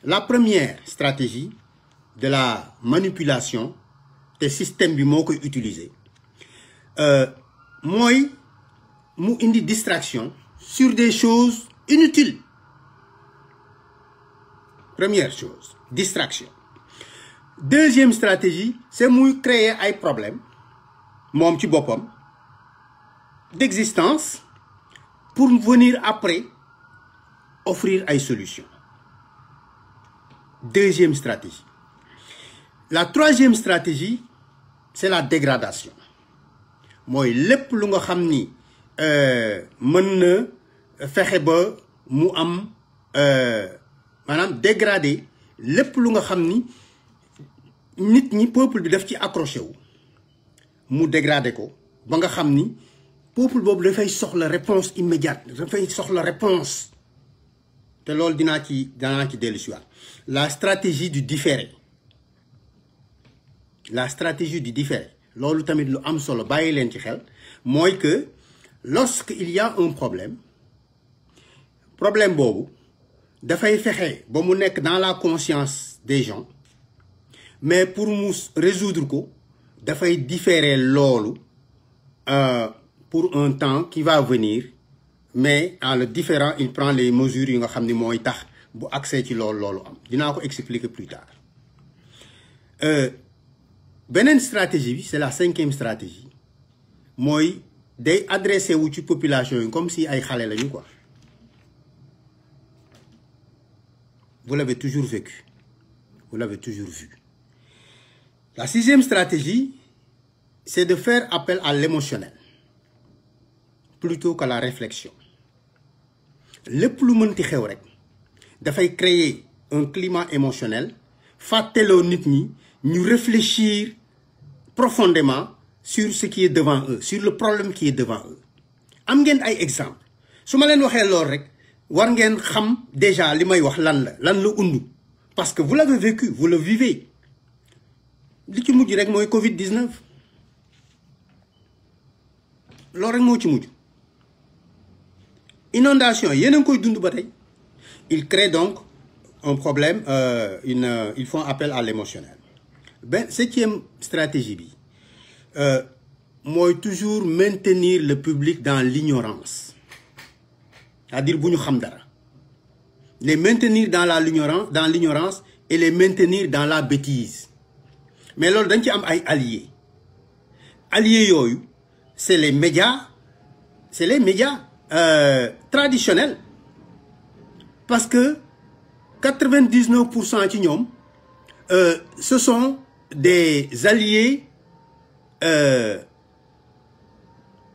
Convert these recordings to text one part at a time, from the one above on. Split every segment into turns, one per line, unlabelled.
la première stratégie de la manipulation te système bi moo koy utiliser mooy mu indi distraction sur des choses inutiles. Première chose, distraction. Deuxième stratégie, c'est muy créer ay problèmes moom ci boppam d'existence pour venir après offrir ay solutions. Deuxième stratégie. La troisième stratégie, c'est la dégradation. mooy lépp lu nga xam ni mën na fexe ba mu am maanaam dégradé lépp lu nga xam ni nit ñi peuple bi daf ci accroché wu mu dégradé ko ba nga xam ni peuple boobu dafay soxla réponse immédiate dafay soxla réponse te loolu danaa ci dellu si waat la stratégie du différé. La stratégie du différé loolu tamit lu am solo bàyyi leen ci xel mooy que lorsque il y a un problème boobu dafay fexe ba mu nekk dans la conscience des gens mais pour mu résoudre ko dafay différer loolu pour un temps qui va venir mais en le différant il prend les mesures yi nga xam ni mooy tax bu accès ci loolu am dinaa ko expliquer plus tard. Beneen stratégie bi c'est la cinquième stratégie mooy day adressé wu ci population yi comme si ay xale lañu quoi. Vous l'avez toujours vécu, vous l'avez toujours vu. La sixième stratégie, c'est de faire appel à l'émotionnel plutôt qu'à la réflexion. lépp lu mënti xew rek dafay créer un climat émotionnel fàtteloo nit ñi ñu réfléchir profondément sur ce qui est devant eux, sur le problème qui est devant eux. am ngeen ay exemple su ma leen waxee lool rek war ngeen xam déjà li may wax lan la undu parce que vous l'avez vécu, vous le vivez. li ci mujj rek mooy Covid-19 loolu rek moo ci mujj inondation yéen a ngi koy dund ba tey. Il crée donc un problème, ils font appel à l'émotionnel. Septième stratégie bi mooy toujours maintenir le public dans l'ignorance, c'est-à-dire bu ñu xam dara, les maintenir dans l'ignorance et les maintenir dans la bêtise. Mais loolu dañ ci am ay alliés yooyu c'est les médias traditionnels. Parce que 99% ci ñoom ce sont des alliés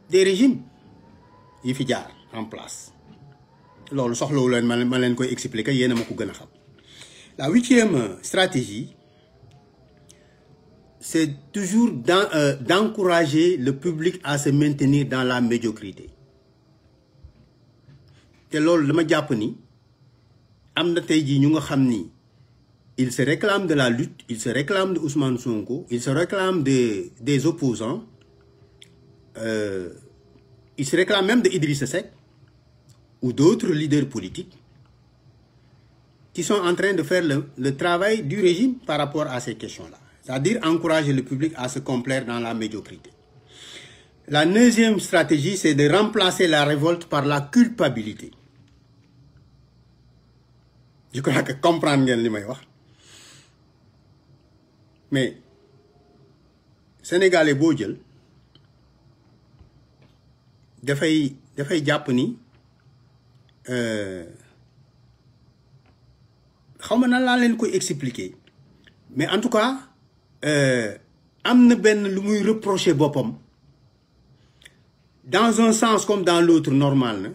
des régimes yi fi jaar en place. loolu soxlawu leen ma leen koy expliquer yéen a ma ko gën a xam. La huitième stratégie, c'est toujours d'encourager le public à se maintenir dans la médiocrité. te loolu dama jàpp ni am na tey jii ñu nga xam ni il se réclame de la lutte, il se réclame de Ousmane Sonko, il se réclame des opposants, il se réclame même de Idrissa Seck ou d'autres leaders politiques qui sont en train de faire le travail du régime par rapport à ces questions-là. C'est-à-dire encourager le public à se complaire dans la médiocrité. La neuvième stratégie, c'est de remplacer la révolte par la culpabilité. Je crois que comprendre ngeen li may wax mais sénégalais boo jël dafay jàpp ni xaw ma nan laa leen koy expliquer mais en tout cas am na benn lu muy reprocher boppam dans un sens comme dans l'autre normal na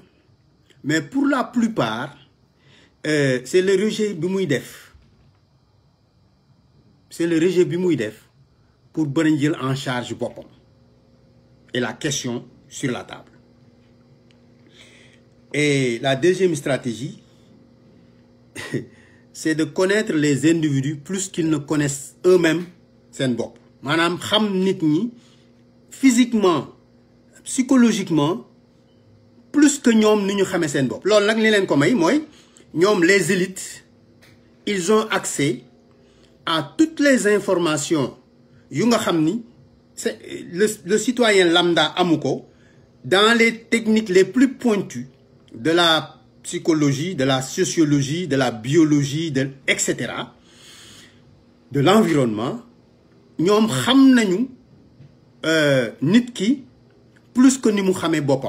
mais pour la plupart c'est le rejet bi muy def pour bañ jël en charge boppam et la question sur la table. Et la deuxième stratégie c'est de connaître les individus plus qu'ils ne connaissent eux-mêmes seen bopp. maanaam xam nit ñi physiquement psychologiquement plus que ñoom ni ñu xamee seen bopp. loolu nag li leen ko may mooy ñoom les élites ils ont accès à toutes les informations yu nga xam ni c'est le citoyen lambda amu ko dans les techniques les plus pointues de la psychologie, de la sociologie, de la biologie, etc., de l'environnement. ñoom xam nañu nit ki plus que ni mu xamee boppam